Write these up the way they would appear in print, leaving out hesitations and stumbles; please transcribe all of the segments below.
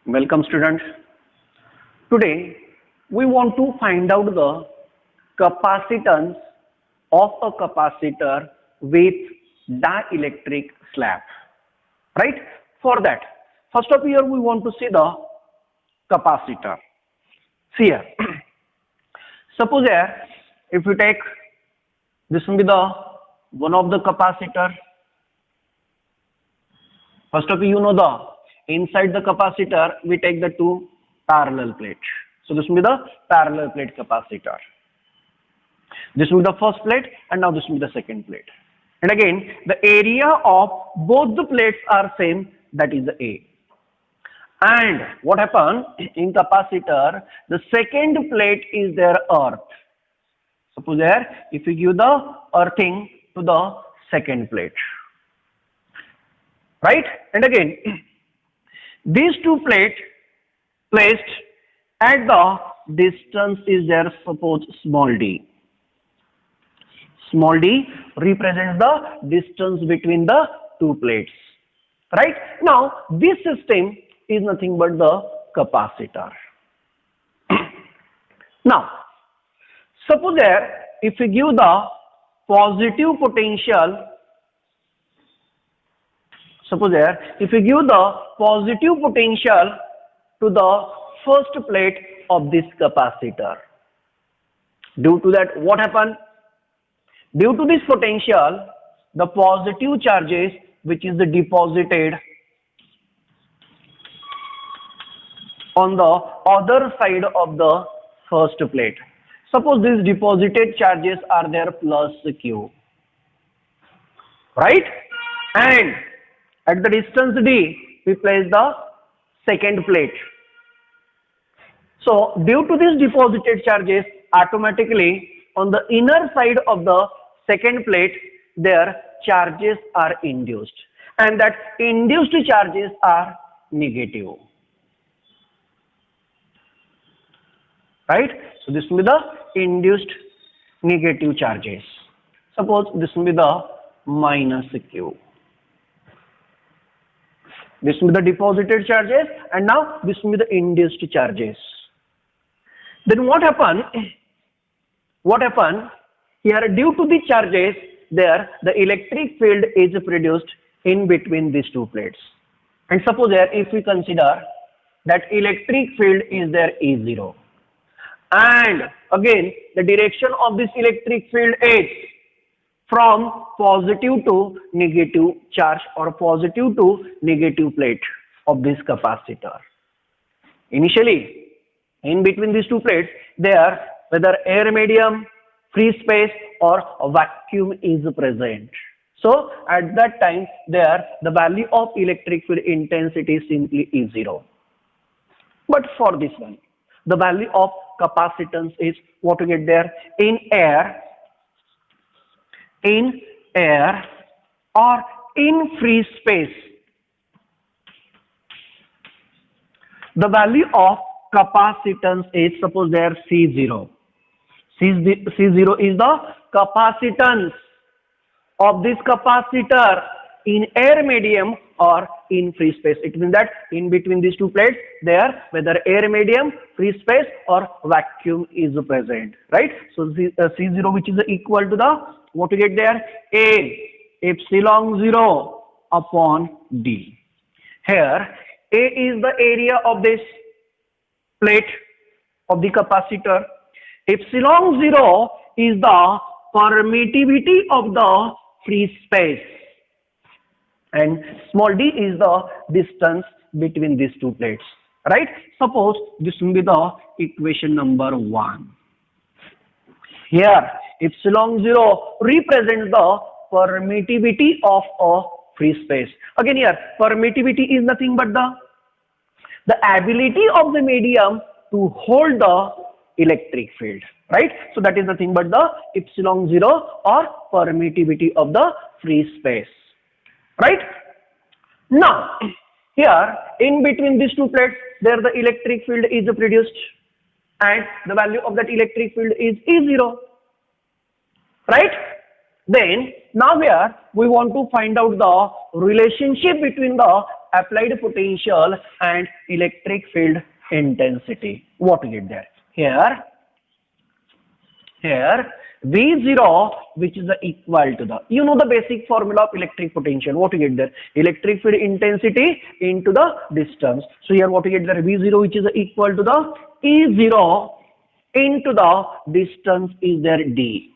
Welcome students. Today we want to find out the capacitance of a capacitor with dielectric slab. Right? For that, first of here we want to see the capacitor. See here. Suppose here if you take this will be the one of the capacitor. First of all, you know the inside the capacitor we take the two parallel plates. So this will be the parallel plate capacitor. This will be the first plate and now this will be the second plate. And again the area of both the plates are same, that is the A. And what happens in capacitor, the second plate is their earth. Suppose there if you give the earthing to the second plate. Right? And again these two plates placed at the distance is there, suppose small d. Small d represents the distance between the two plates. Right? Now this system is nothing but the capacitor. Now suppose there if we give the positive potential, suppose here if we give the positive potential to the first plate of this capacitor, due to that what happened? Due to this potential, the positive charges which is deposited on the other side of the first plate. Suppose these deposited charges are there plus q. Right? And at the distance d, we place the second plate. So due to these deposited charges, automatically on the inner side of the second plate, their charges are induced. And that induced charges are negative. Right? So this will be the induced negative charges. Suppose this will be the minus q. This will be the deposited charges and now this will be the induced charges. Then what happened? What happened? Here due to the charges there the electric field is produced in between these two plates. And suppose here if we consider that electric field is there E0. And again the direction of this electric field is from positive to negative charge or positive to negative plate of this capacitor. Initially in between these two plates there whether air medium, free space or a vacuum is present. So at that time there the value of electric field intensity simply is 0. But for this one the value of capacitance is what we get there in air or in free space. The value of capacitance is suppose there C0. C0 is the capacitance of this capacitor in air medium or in free space. It means that in between these two plates there whether air medium, free space or vacuum is present. Right? So C0 which is equal to the what we get there A epsilon 0 upon D. Here A is the area of this plate of the capacitor. Epsilon 0 is the permittivity of the free space. And small d is the distance between these two plates. Right? Suppose this will be the equation number 1. Here epsilon 0 represents the permittivity of a free space. Again here permittivity is nothing but the ability of the medium to hold the electric field. Right? So that is nothing but the epsilon 0 or permittivity of the free space. Right? Now here in between these two plates there the electric field is produced and the value of that electric field is E0. Right? Then now here we want to find out the relationship between the applied potential and electric field intensity. What we get there? Here V0, which is equal to the, you know the basic formula of electric potential. What you get there? Electric field intensity into the distance. So here what you get there? V0, which is equal to the E0 into the distance is there D.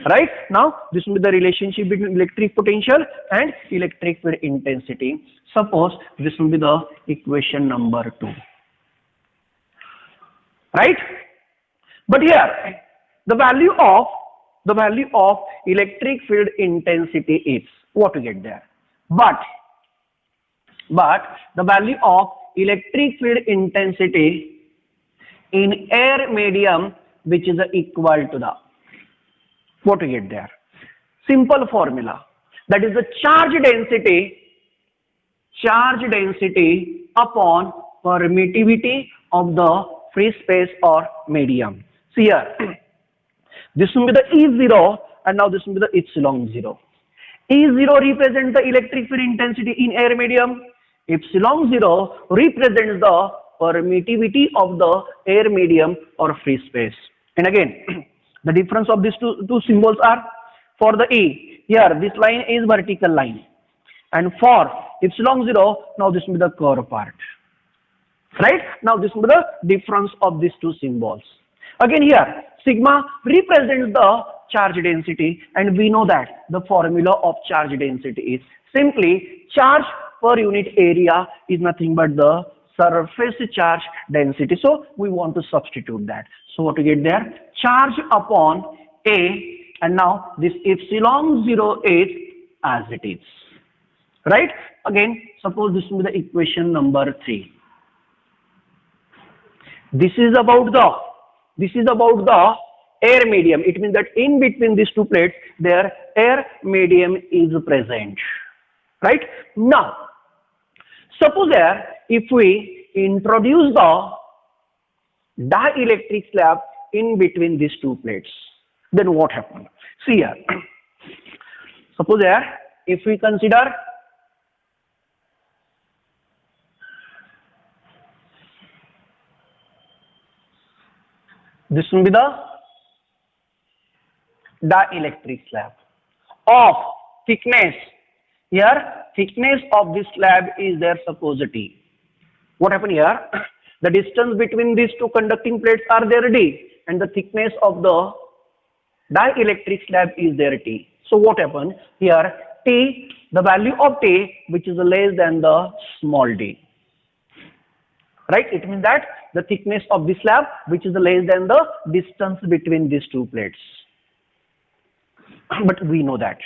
Right? Now this will be the relationship between electric potential and electric field intensity. Suppose this will be the equation number 2. Right? But here the value of electric field intensity is what we get there. But the value of electric field intensity in air medium, which is equal to the, what we get there? Simple formula, that is the charge density upon permittivity of the free space or medium. See here, this will be the E0 and now this will be the epsilon 0. E0 represents the electric field intensity in air medium. Epsilon 0 represents the permittivity of the air medium or free space. And again, the difference of these two symbols are, for the E, here this line is vertical line, and for epsilon 0, now this will be the curve part. Right? Now this will be the difference of these two symbols. Again here, sigma represents the charge density, and we know that the formula of charge density is simply charge per unit area is nothing but the surface charge density. So we want to substitute that. So what we get there? Charge upon A, and now this epsilon 0 is as it is. Right? Again, suppose this will be the equation number 3. This is about the air medium. It means that in between these two plates, their air medium is present. Right? Now, suppose here, if we introduce the dielectric slab in between these two plates, then what happens? See here. Suppose here, if we consider this will be the dielectric slab of thickness. Here, thickness of this slab is there, suppose T. What happened here? The distance between these two conducting plates are there D, and the thickness of the dielectric slab is there T. So what happened here? T, the value of T, which is less than the small d. Right? It means that the thickness of the slab, which is less than the distance between these two plates. But we know that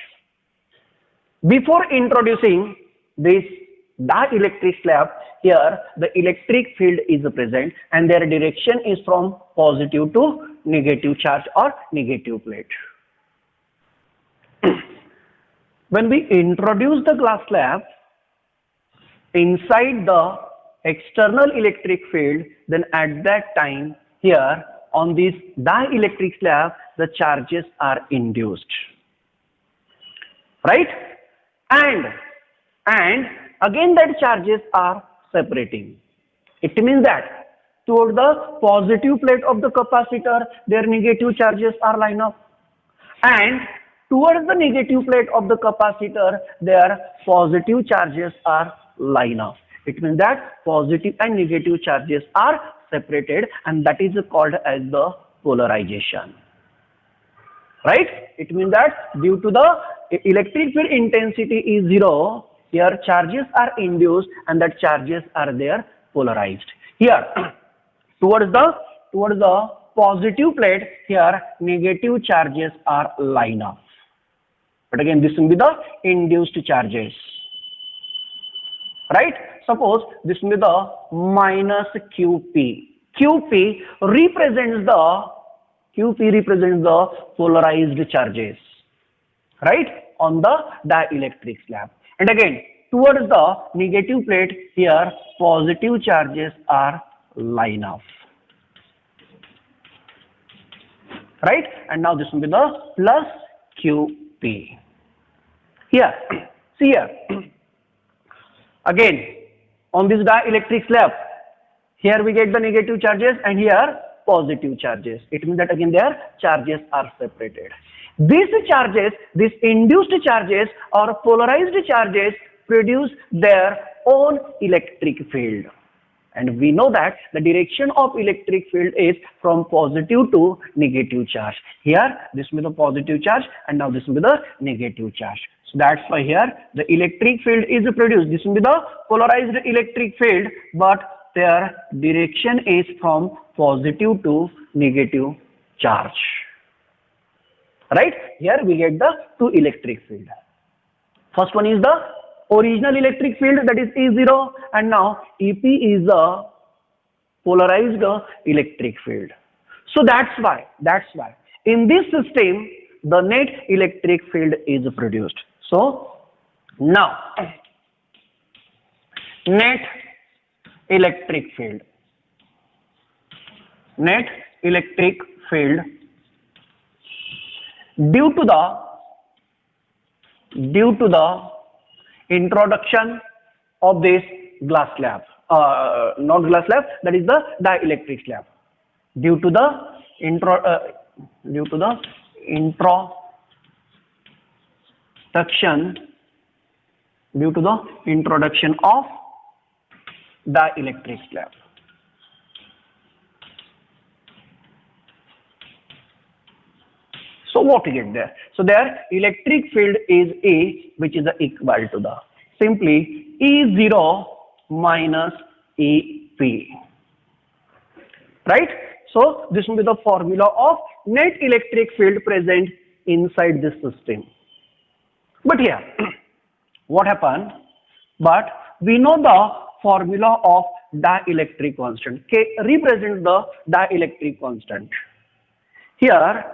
before introducing this dielectric slab, here the electric field is present and their direction is from positive to negative charge or negative plate. When we introduce the glass slab inside the external electric field, then at that time here on this dielectric slab the charges are induced. Right? And again that charges are separating. It means that toward the positive plate of the capacitor their negative charges are line up, and towards the negative plate of the capacitor their positive charges are line up. It means that positive and negative charges are separated, and that is called as the polarization. Right? It means that due to the electric field intensity is 0, here charges are induced and that charges are there polarized. Here towards the positive plate, here negative charges are line up. But again this will be the induced charges. Right? Suppose this will be the minus QP. QP represents the polarized charges, right, on the dielectric slab. And again towards the negative plate, here positive charges are line up. Right? And now this will be the plus QP. Here, see here. Again, on this dielectric slab, here we get the negative charges and here positive charges. It means that again their charges are separated. These charges, these induced charges or polarized charges produce their own electric field. And we know that the direction of electric field is from positive to negative charge. Here, this will be the positive charge and now this will be the negative charge. So that's why here the electric field is produced. This will be the polarized electric field, but their direction is from positive to negative charge. Right? Here we get the two electric field. First one is the original electric field, that is E0, and now EP is the polarized electric field. So that's why in this system the net electric field is produced. So now net electric field due to the introduction of this glass slab, not glass slab, that is the dielectric slab. Due to the introduction of dielectric slab. So what we get there? So their electric field is A, which is equal to the simply E0 minus EP. Right? So this will be the formula of net electric field present inside this system. But here, what happened? But we know the formula of dielectric constant. K represents the dielectric constant. Here,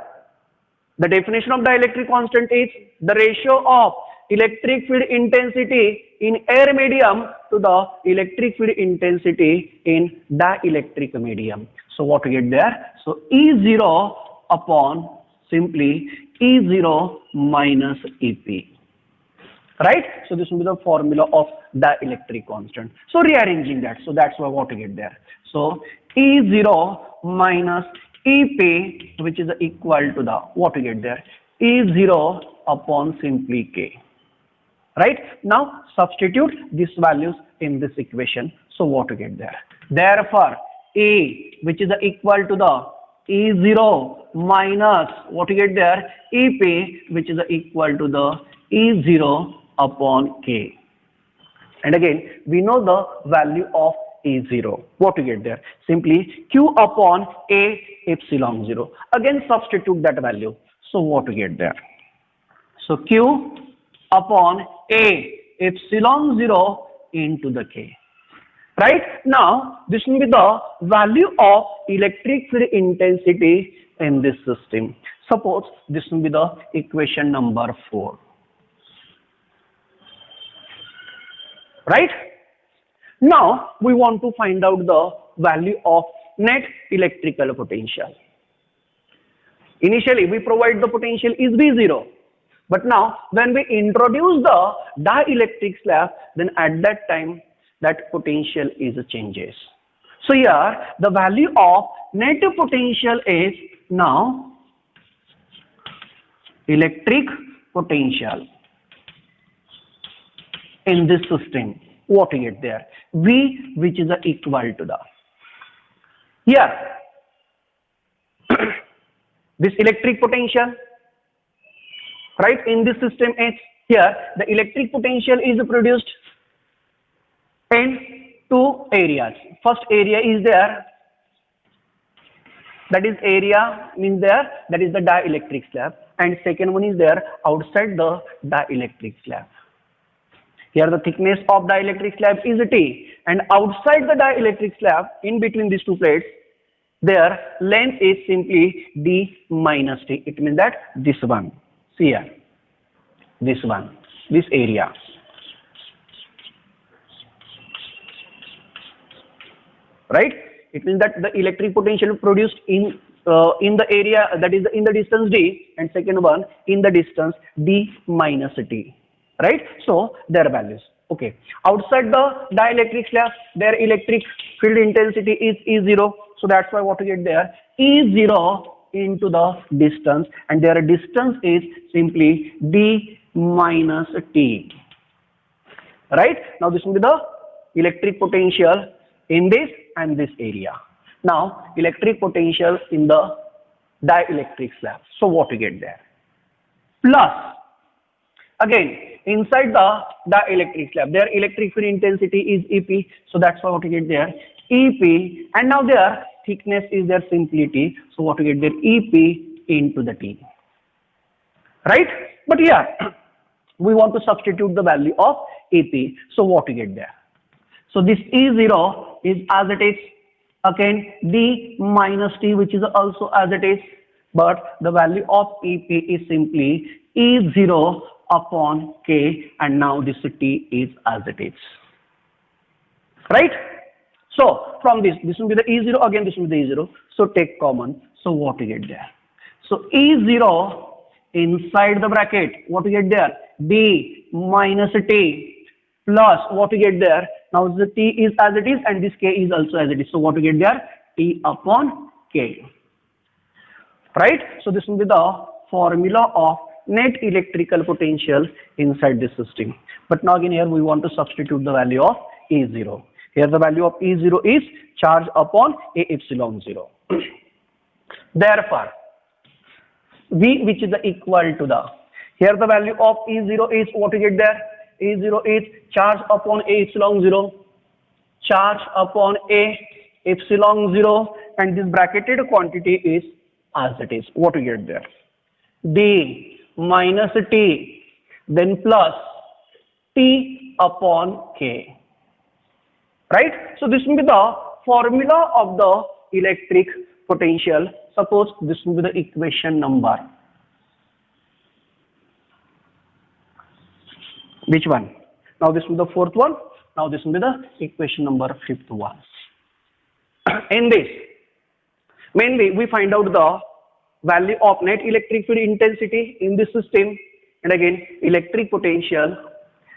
the definition of dielectric constant is the ratio of electric field intensity in air medium to the electric field intensity in dielectric medium. So what we get there? So E0 upon simply E0 minus EP. Right? So this will be the formula of dielectric constant. So rearranging that. So that's what we get there. So E0 minus EP, which is equal to the, what we get there? E0 upon simply K. Right? Now substitute these values in this equation. So what we get there? Therefore, A, which is equal to the E0 minus, what we get there? EP, which is equal to the E0 upon K. And again, we know the value of E0. What we get there? Simply Q upon A epsilon 0. Again, substitute that value. So what we get there? So Q upon A epsilon 0 into the K. Right? Now, this will be the value of electric field intensity in this system. Suppose this will be the equation number 4. Right? Now, we want to find out the value of net electrical potential. Initially, we provide the potential is V0. But now, when we introduce the dielectric slab, then at that time, that potential is changes. So here, the value of net potential is now electric potential in this system. What we get there? V, which is equal to the, here, this electric potential, right, in this system H, here, the electric potential is produced in two areas. First area is there, that is area means there, that is the dielectric slab, and second one is there outside the dielectric slab. Here the thickness of dielectric slab is T, and outside the dielectric slab, in between these two plates, their length is simply D minus T. It means that this one, see here, this one, this area. Right? It means that the electric potential produced in the area, that is in the distance D, and second one in the distance D minus T. Right? So their values. Okay, outside the dielectric slab, their electric field intensity is E0. So that's why what we get there, E0 into the distance, and their distance is simply D minus T. Right? Now this will be the electric potential in this and this area. Now electric potential in the dielectric slab. So what we get there? Plus, again, inside the dielectric slab, their electric field intensity is EP. So that's why what we get there, EP, and now their thickness is their simply T. So what we get there, EP into the T. Right? But here, we want to substitute the value of EP. So what we get there? So this E0 is as it is. Again, D minus T, which is also as it is. But the value of EP is simply E0 upon K, and now this T is as it is. Right? So from this will be the E0, again this will be the E0. So take common. So what we get there? So E0 inside the bracket, what we get there? D minus T plus what we get there? Now the T is as it is and this K is also as it is. So what we get there? T upon K. Right? So this will be the formula of net electrical potential inside this system. But now again here we want to substitute the value of E0. Here the value of E0 is charge upon A epsilon 0. Therefore, V, which is the equal to the, here the value of E0 is what we get there? E0 is charge upon A epsilon 0, charge upon A epsilon 0, and this bracketed quantity is as it is. What we get there? D minus T, then plus T upon K. Right? So this will be the formula of the electric potential. Suppose this will be the equation number. Which one? Now this will be the fourth one. Now this will be the equation number fifth one. In this, mainly we find out the value of net electric field intensity in this system, and again electric potential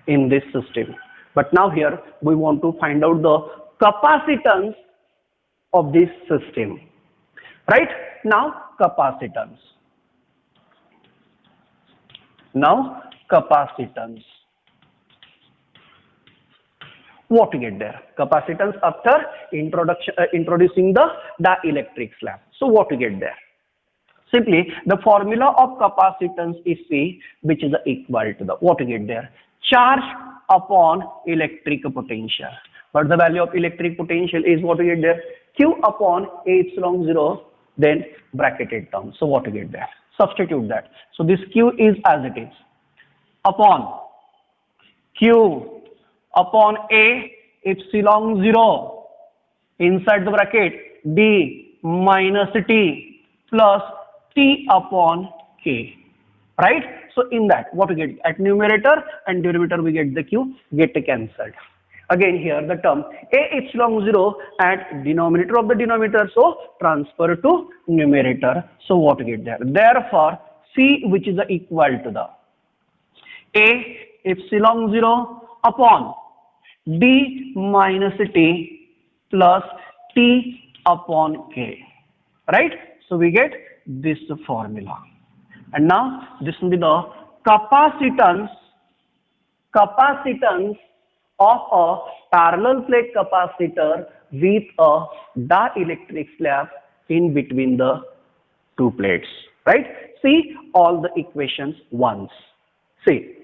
in this system. But now here we want to find out the capacitance of this system. Right? Now capacitance. Now capacitance. What to get there? Capacitance after introducing the dielectric slab. So what to get there? Simply the formula of capacitance is C, which is equal to the, what to get there? Charge upon electric potential. But the value of electric potential is what we get there? Q upon A epsilon 0, then bracketed term. So what to get there? Substitute that. So this Q is as it is. Upon Q upon A epsilon 0 inside the bracket D minus T plus T upon K. Right? So in that, what we get at numerator and denominator, we get the Q get cancelled. Again here the term A epsilon 0 at denominator of the denominator, so transfer to numerator. So what we get there? Therefore C, which is equal to the A epsilon 0 upon D minus T plus T upon K. Right? So we get this formula. And now this will be the capacitance of a parallel plate capacitor with a dielectric slab in between the two plates. Right? See all the equations once. See,